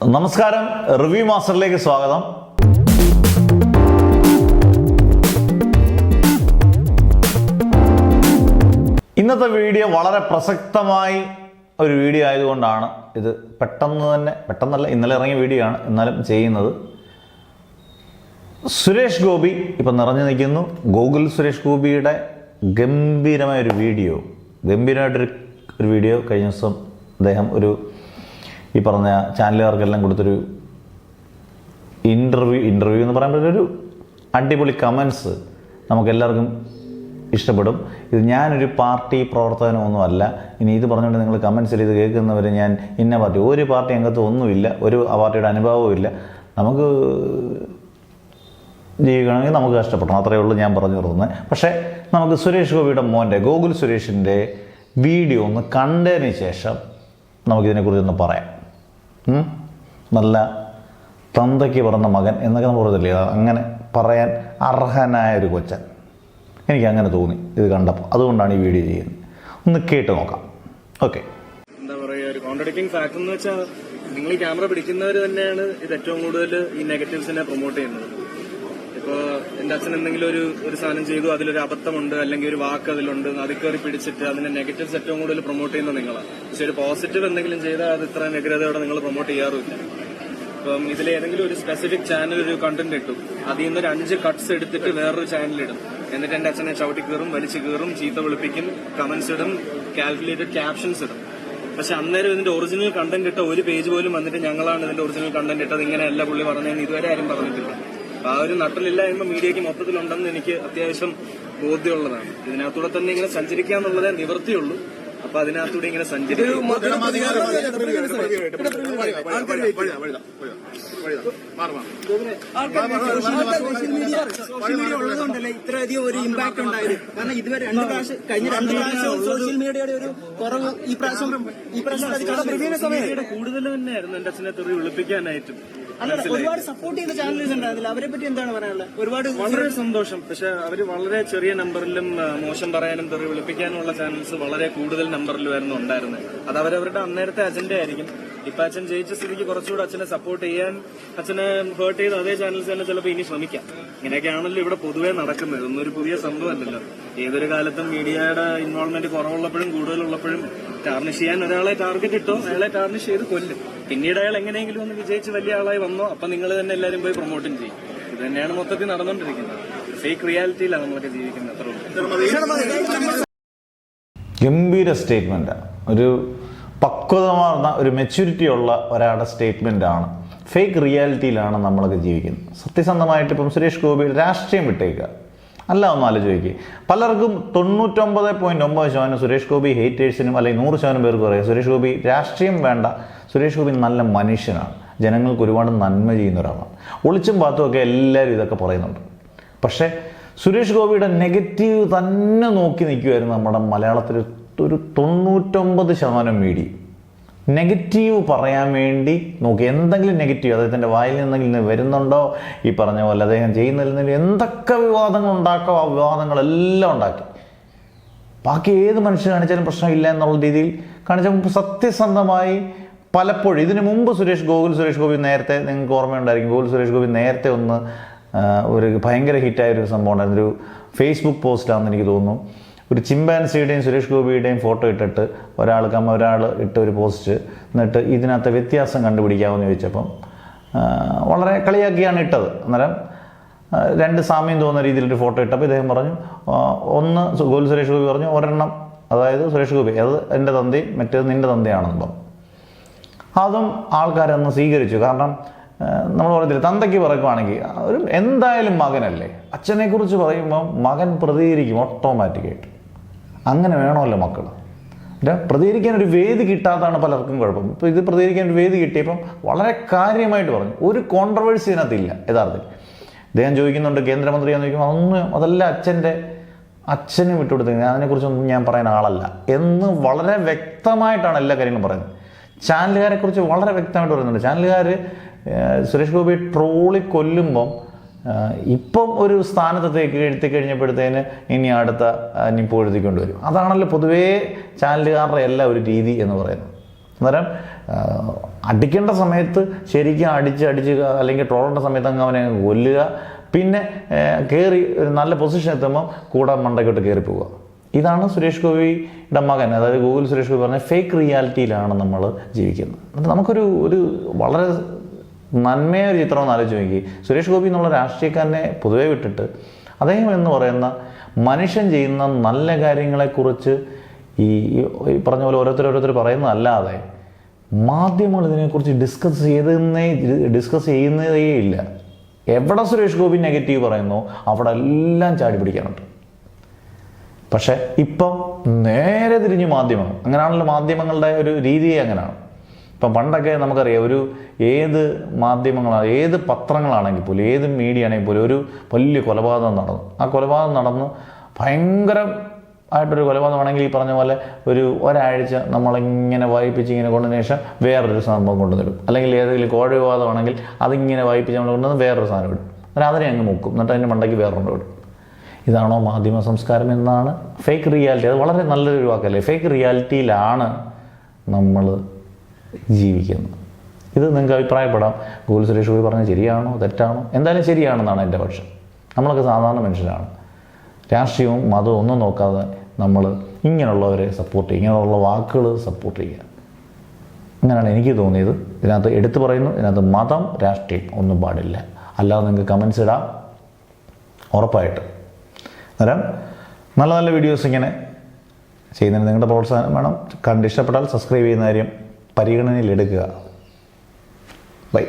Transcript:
നമസ്കാരം, റിവ്യൂ മാസ്റ്ററിലേക്ക് സ്വാഗതം. ഇന്നത്തെ വീഡിയോ വളരെ പ്രസക്തമായി ഒരു വീഡിയോ ആയതുകൊണ്ടാണ് ഇത് പെട്ടെന്നല്ല ഇന്നലെ ഇറങ്ങിയ വീഡിയോ ആണ് എന്നാലും ചെയ്യുന്നത്. സുരേഷ് ഗോപി ഇപ്പം നിറഞ്ഞു നിൽക്കുന്നു. ഗൂഗിൾ സുരേഷ് ഗോപിയുടെ ഗംഭീരമായൊരു വീഡിയോ കഴിഞ്ഞ ദിവസം അദ്ദേഹം ഈ പറഞ്ഞ ചാനലുകാർക്കെല്ലാം കൊടുത്തൊരു ഇൻ്റർവ്യൂ എന്ന് പറയുമ്പോൾ ഒരു അടിപൊളി കമൻസ് നമുക്കെല്ലാവർക്കും ഇഷ്ടപ്പെടും. ഇത് ഞാനൊരു പാർട്ടി പ്രവർത്തകനൊന്നുമല്ല. ഇനി ഇത് പറഞ്ഞുകൊണ്ട് നിങ്ങൾ കമൻസിൽ ഇത് കേൾക്കുന്നവർ ഞാൻ ഇന്ന പാർട്ടി, ഒരു പാർട്ടി അംഗത്വം ഒന്നുമില്ല, ഒരു പാർട്ടിയുടെ അനുഭവവും ഇല്ല. നമുക്ക് ജീവിക്കണമെങ്കിൽ നമുക്ക് കഷ്ടപ്പെടണം, അത്രയേ ഉള്ളൂ ഞാൻ പറഞ്ഞു നിർത്തുന്നത്. പക്ഷേ നമുക്ക് സുരേഷ് ഗോപിയുടെ മോൻ്റെ ഗോകുൽ സുരേഷിൻ്റെ വീഡിയോ ഒന്ന് കണ്ടതിന് ശേഷം നമുക്കിതിനെക്കുറിച്ചൊന്ന് പറയാം. നല്ല തന്തയ്ക്ക് പറഞ്ഞ മകൻ എന്നൊക്കെ നമ്മൾ പറയത്തില്ലേ, അങ്ങനെ പറയാൻ അർഹനായൊരു കൊച്ചൻ. എനിക്കങ്ങനെ തോന്നി ഇത് കണ്ടപ്പോൾ. അതുകൊണ്ടാണ് ഈ വീഡിയോ ചെയ്യുന്നത്. ഒന്ന് കേട്ട് നോക്കാം. ഓക്കെ. എന്താ പറയുക, ഒരു കോൺട്രഡിക്റ്റിംഗ് ഫാക്ട് എന്ന് വെച്ചാൽ നിങ്ങൾ ഈ ക്യാമറ പിടിക്കുന്നവർ തന്നെയാണ് ഇത് ഏറ്റവും കൂടുതൽ ഈ നെഗറ്റീവ്സിനെ പ്രൊമോട്ട് ചെയ്യുന്നത്. ഇപ്പോൾ എന്റെ അച്ഛൻ എന്തെങ്കിലും ഒരു സാധനം ചെയ്തു, അതിലൊരു അബദ്ധമുണ്ട് അല്ലെങ്കിൽ ഒരു വാക്ക് അതിലുണ്ട്, അതിൽ കയറി പിടിച്ചിട്ട് അതിന്റെ നെഗറ്റീവ്സ് ഏറ്റവും കൂടുതൽ പ്രൊമോട്ട് ചെയ്യുന്നത് നിങ്ങളാണ്. പക്ഷെ ഒരു പോസിറ്റീവ് എന്തെങ്കിലും ചെയ്താൽ അത് ഇത്ര വ്യഗ്രതയോടെ നിങ്ങൾ പ്രൊമോട്ട് ചെയ്യാറുമില്ല. ഇപ്പം ഇതിൽ ഏതെങ്കിലും ഒരു സ്പെസിഫിക് ചാനൽ ഒരു കണ്ടന്റ് ഇട്ടു, അതിൽ നിന്ന് ഒരു 5 കട്ട്സ് എടുത്തിട്ട് വേറൊരു ചാനൽ ഇടും, എന്നിട്ട് എന്റെ അച്ഛനെ ചവിട്ടി കയറും, വലിച്ചു കയറും, ചീത്ത വിളിപ്പിക്കും, കമന്റ്സ് ഇടും, കാൽക്കുലേറ്റഡ് ക്യാപ്ഷൻസ് ഇടും. പക്ഷെ അന്നേരം ഇതിന്റെ ഒറിജിനൽ കണ്ടന്റ് ഇട്ട ഒരു പേജ് പോലും വന്നിട്ട് ഞങ്ങളാണ് ഇതിന്റെ ഒറിജിനൽ കണ്ടന്റ് ഇട്ടത്, ഇങ്ങനെയല്ല പുള്ളി പറഞ്ഞതെന്ന് ഇതുവരെ ആരും പറഞ്ഞിട്ടില്ല. അപ്പൊ ആ ഒരു നട്ടലില്ലായ്മ മീഡിയയ്ക്ക് മൊത്തത്തിലുണ്ടെന്ന് എനിക്ക് അത്യാവശ്യം ബോധ്യമുള്ളതാണ്. ഇതിനകത്തൂടെ തന്നെ ഇങ്ങനെ സഞ്ചരിക്കാന്നുള്ളതേ നിവൃത്തിയുള്ളൂ. അപ്പൊ അതിനകത്തൂടെ ഇങ്ങനെ സഞ്ചരിക്കും. ഇത്രയധികം ഒരു ഇമ്പാക്ട് ഉണ്ടായത് കാരണം ഇതുവരെ കഴിഞ്ഞ 2 പ്രാവശ്യം സോഷ്യൽ മീഡിയയുടെ ഒരു കുറവ് ഈ പ്രാവശ്യം കൂടുതൽ തന്നെയായിരുന്നു എന്റെ അച്ഛനെ തെറി വിളിപ്പിക്കാനായിട്ടും. ഒരുപാട് സപ്പോർട്ട് ചെയ്യുന്ന ചാനൽസ് ഉണ്ടായിരുന്നില്ല, അവരെ പറ്റി എന്താണ് പറയാനുള്ളത്? ഒരുപാട് വളരെ സന്തോഷം. പക്ഷെ അവര് വളരെ ചെറിയ നമ്പറിലും മോശം പറയാനും തെറി വിളിപ്പിക്കാനുമുള്ള ചാനൽസ് വളരെ കൂടുതൽ നമ്പറിലുമായിരുന്നു ഉണ്ടായിരുന്നത്. അത് അവരവരുടെ അന്നേരത്തെ അജണ്ട ആയിരിക്കും. ഇപ്പൊ അച്ഛൻ ജയിച്ച സ്ഥിതിക്ക് കുറച്ചുകൂടെ അച്ഛനെ സപ്പോർട്ട് ചെയ്യാൻ, അച്ഛനെ ഹേർട്ട് ചെയ്ത് അതേ ചാനൽസ് തന്നെ ചിലപ്പോൾ ഇനി ശ്രമിക്കാം. ഇങ്ങനെയൊക്കെയാണല്ലോ ഇവിടെ പൊതുവേ നടക്കുന്നത്. ഇതൊന്നും ഒരു പുതിയ സംഭവമല്ലല്ലോ. ഏതൊരു കാലത്തും മീഡിയയുടെ ഇൻവോൾവ്മെന്റ് കുറവുള്ളപ്പോഴും കൂടുതലുള്ളപ്പോഴും ടാർണിഷ് ചെയ്യാൻ ഒരാളെ ടാർഗറ്റ് ഇട്ടോ അയാളെ ടാർണിഷ് ചെയ്ത് കൊല്ലും. പിന്നീട് അയാൾ എങ്ങനെയെങ്കിലും ഒന്ന് വിജയിച്ച് വലിയ ആളായി വന്നോ അപ്പൊ നിങ്ങൾ തന്നെ എല്ലാവരും പോയി പ്രൊമോട്ടും ചെയ്യും. ഇത് തന്നെയാണ് മൊത്തത്തിൽ നടന്നുകൊണ്ടിരിക്കുന്നത്. ഫേക്ക് റിയാലിറ്റിയിലാണ് നമ്മളൊക്കെ ജീവിക്കുന്നത്. അത്ര ഗംഭീര സ്റ്റേറ്റ്മെന്റ്, ഒരു പക്വതമാർന്ന ഒരു മെച്യൂരിറ്റി ഉള്ള ഒരാളുടെ സ്റ്റേറ്റ്മെന്റ് ആണ്. ഫേക്ക് റിയാലിറ്റിയിലാണ് നമ്മളൊക്കെ ജീവിക്കുന്നത്. സത്യസന്ധമായിട്ട് ഇപ്പം സുരേഷ് ഗോപി രാഷ്ട്രീയം വിട്ടേക്കുക അല്ല, ഒന്ന് ആലോചിക്കുക. പലർക്കും 99.9% സുരേഷ് ഗോപി ഹേറ്റേഴ്സിനും അല്ലെങ്കിൽ 100% പേർക്ക് പറയാം സുരേഷ് ഗോപി രാഷ്ട്രീയം വേണ്ട, സുരേഷ് ഗോപി നല്ല മനുഷ്യനാണ്, ജനങ്ങൾക്ക് ഒരുപാട് നന്മ ചെയ്യുന്ന ഒരാളാണ്. ഒളിച്ചും പാത്തുമൊക്കെ എല്ലാവരും ഇതൊക്കെ പറയുന്നുണ്ട്. പക്ഷേ സുരേഷ് ഗോപിയുടെ നെഗറ്റീവ് തന്നെ നോക്കി നിൽക്കുമായിരുന്നു നമ്മുടെ മലയാളത്തിൽ ഒരു 99% മീഡിയ. നെഗറ്റീവ് പറയാൻ വേണ്ടി നോക്കി. എന്തെങ്കിലും നെഗറ്റീവ് അദ്ദേഹത്തിൻ്റെ വായിൽ നിന്നെങ്കിലും വരുന്നുണ്ടോ, ഈ പറഞ്ഞ പോലെ അദ്ദേഹം ചെയ്യുന്നതിൽ എന്തൊക്കെ വിവാദങ്ങൾ ഉണ്ടാക്കോ ആ വിവാദങ്ങളെല്ലാം ഉണ്ടാക്കി. ബാക്കി ഏത് മനുഷ്യൻ കാണിച്ചാലും പ്രശ്നമില്ല എന്നുള്ള രീതിയിൽ കാണിച്ച സത്യസന്ധമായി പലപ്പോഴും ഇതിനു മുമ്പ് ഗോകുൽ സുരേഷ് ഗോപി നേരത്തെ, നിങ്ങൾക്ക് ഓർമ്മയുണ്ടായിരിക്കും, ഗോകുൽ സുരേഷ് ഗോപി നേരത്തെ ഒരു ഭയങ്കര ഹിറ്റായൊരു സംഭവം ഉണ്ടായിരുന്നു. ഒരു ഫേസ്ബുക്ക് പോസ്റ്റാണെന്ന് എനിക്ക് തോന്നുന്നു. ഒരു ചിമ്പാൻസിയുടെയും സുരേഷ് ഗോപിയുടെയും ഫോട്ടോ ഇട്ടിട്ട് ഒരാൾ ഇട്ട ഒരു പോസ്റ്റ്, എന്നിട്ട് ഇതിനകത്ത് വ്യത്യാസം കണ്ടുപിടിക്കാമെന്ന് ചോദിച്ചപ്പം വളരെ കളിയാക്കിയാണ് ഇട്ടത്. അന്നേരം 2 സാമ്യം തോന്നുന്ന രീതിയിലൊരു ഫോട്ടോ ഇട്ടപ്പോൾ ഇദ്ദേഹം പറഞ്ഞു, ഒന്ന് ഗോകുൽ സുരേഷ് ഗോപി പറഞ്ഞു ഒരെണ്ണം, അതായത് സുരേഷ് ഗോപി അത് എൻ്റെ തന്തയും മറ്റേത് നിൻ്റെ തന്തയാണെന്ന് പറഞ്ഞു. അതും ആൾക്കാരൊന്ന് സ്വീകരിച്ചു. കാരണം നമ്മൾ പറയത്തില്ല, തന്തയ്ക്ക് പറയുകയാണെങ്കിൽ ഒരു എന്തായാലും മകനല്ലേ, അച്ഛനെക്കുറിച്ച് പറയുമ്പോൾ മകൻ പ്രതികരിക്കും ഓട്ടോമാറ്റിക്കായിട്ട്. അങ്ങനെ വേണമല്ലോ മക്കൾ. പ്രതികരിക്കാൻ ഒരു വേദി കിട്ടാത്തതാണ് പലർക്കും കുഴപ്പം. ഇപ്പോൾ ഇത് പ്രതികരിക്കാൻ ഒരു വേദി കിട്ടിയപ്പം വളരെ കാര്യമായിട്ട് പറഞ്ഞു. ഒരു കോൺട്രവേഴ്സി ഇതിനകത്തില്ല യഥാർത്ഥത്തിൽ. അദ്ദേഹം ചോദിക്കുന്നുണ്ട് കേന്ദ്രമന്ത്രിയാന്ന് ചോദിക്കുമ്പോൾ അതെല്ലാം അച്ഛന് വിട്ടുകൊടുത്തത്, അതിനെക്കുറിച്ചൊന്നും ഞാൻ പറയുന്ന ആളല്ല എന്ന് വളരെ വ്യക്തമായിട്ടാണ് എല്ലാ കാര്യങ്ങളും പറയുന്നത്. ചാനലുകാരെ കുറിച്ച് വളരെ വ്യക്തമായിട്ട് പറയുന്നുണ്ട്. ചാനലുകാർ സുരേഷ് ഗോപിയെ ട്രോളി കൊല്ലുമ്പം ഇപ്പം ഒരു സ്ഥാനത്തേക്ക് എത്തിക്കഴിഞ്ഞപ്പോഴത്തേന് ഇനി അടുത്ത നിപ്പോൾ എഴുതിക്കൊണ്ട് വരും. അതാണല്ലോ പൊതുവേ ചാനലുകാരുടെ എല്ലാ ഒരു രീതി എന്ന് പറയുന്നത്. അന്നേരം അടിക്കേണ്ട സമയത്ത് ശരിക്കും അടിച്ച് അല്ലെങ്കിൽ ട്രോളേണ്ട സമയത്ത് അങ്ങ് അവനെ കൊല്ലുക, പിന്നെ കയറി ഒരു നല്ല പൊസിഷൻ എത്തുമ്പോൾ കൂടെ മണ്ടയ്ക്കോട്ട് കയറി പോവുക. ഇതാണ് സുരേഷ് ഗോപിയുടെ മകൻ, അതായത് ഗൂഗിൾ സുരേഷ് ഗോപി പറഞ്ഞ ഫേക്ക് റിയാലിറ്റിയിലാണ് നമ്മൾ ജീവിക്കുന്നത്. എന്നിട്ട് നമുക്കൊരു വളരെ നന്മയായ ഒരു ചിത്രം ഒന്ന് ആലോചിച്ച് നോക്കി. സുരേഷ് ഗോപി എന്നുള്ള രാഷ്ട്രീയക്കാരനെ പൊതുവെ വിട്ടിട്ട് അദ്ദേഹം എന്ന് പറയുന്ന മനുഷ്യൻ ചെയ്യുന്ന നല്ല കാര്യങ്ങളെക്കുറിച്ച് ഈ പറഞ്ഞ പോലെ ഓരോരുത്തർ പറയുന്നതല്ലാതെ മാധ്യമങ്ങൾ ഇതിനെക്കുറിച്ച് ഡിസ്കസ് ചെയ്യുന്നതേ ഇല്ല. എവിടെ സുരേഷ് ഗോപി നെഗറ്റീവ് പറയുന്നോ അവിടെ എല്ലാം ചാടി പിടിക്കാനുണ്ട്. പക്ഷെ ഇപ്പം നേരെ തിരിഞ്ഞ് മാധ്യമങ്ങൾ അങ്ങനെയാണല്ലോ, മാധ്യമങ്ങളുടെ ഒരു രീതിയെ അങ്ങനെയാണ്. ഇപ്പം പണ്ടൊക്കെ നമുക്കറിയാം, ഏത് മാധ്യമങ്ങളാണ്, ഏത് പത്രങ്ങളാണെങ്കിൽ പോലും, ഏത് മീഡിയ ആണെങ്കിൽ പോലും ഒരു വലിയ കൊലപാതകം നടന്നു. ആ കൊലപാതകം നടന്നു ഭയങ്കരമായിട്ടൊരു കൊലപാതകമാണെങ്കിൽ ഈ പറഞ്ഞ പോലെ ഒരാഴ്ച നമ്മളിങ്ങനെ വായിപ്പിച്ച് ഇങ്ങനെ കൊണ്ടതിന് ശേഷം വേറൊരു സംഭവം കൊണ്ടുവന്നിടും. അല്ലെങ്കിൽ ഏതെങ്കിലും കോഴ വിവാദമാണെങ്കിൽ അതിങ്ങനെ വായിപ്പിച്ച് നമ്മൾ കൊണ്ടുവന്ന് വേറൊരു സാധനം ഇടും. എന്നിട്ട് അതിനെ അങ്ങ് മുക്കും, എന്നിട്ട് അതിൻ്റെ മണ്ടയ്ക്ക് വേറൊന്നും ഇടും. ഇതാണോ മാധ്യമ സംസ്കാരം എന്നാണ് ഫേക്ക് റിയാലിറ്റി. അത് വളരെ നല്ലൊരു വാക്കല്ലേ. ഫേക്ക് റിയാലിറ്റിയിലാണ് നമ്മൾ ജീവിക്കുന്നത്. ഇത് നിങ്ങൾക്ക് അഭിപ്രായപ്പെടാം. ഗൂഗിൾ സുരേഷ് ഗോപി പറഞ്ഞത് ശരിയാണോ തെറ്റാണോ? എന്തായാലും ശരിയാണെന്നാണ് എൻ്റെ പക്ഷം. നമ്മളൊക്കെ സാധാരണ മനുഷ്യരാണ്. രാഷ്ട്രീയവും മതവും ഒന്നും നോക്കാതെ നമ്മൾ ഇങ്ങനെയുള്ളവരെ സപ്പോർട്ട് ചെയ്യുക, ഇങ്ങനെയുള്ള വാക്കുകൾ സപ്പോർട്ട് ചെയ്യുക. അങ്ങനെയാണ് എനിക്ക് തോന്നിയത്. ഇതിനകത്ത് എടുത്തു പറയുന്നു, ഇതിനകത്ത് മതം രാഷ്ട്രീയം ഒന്നും പാടില്ല. അല്ലാതെ നിങ്ങൾക്ക് കമൻസ് ഇടാം ഉറപ്പായിട്ട്. അന്നേരം നല്ല നല്ല വീഡിയോസ് ഇങ്ങനെ ചെയ്യുന്നതിന് നിങ്ങളുടെ പ്രോത്സാഹനം വേണം. കണ്ട് ഇഷ്ടപ്പെട്ടാൽ സബ്സ്ക്രൈബ് ചെയ്യുന്ന കാര്യം പരിഗണനയിലെടുക്കുക. ബൈ.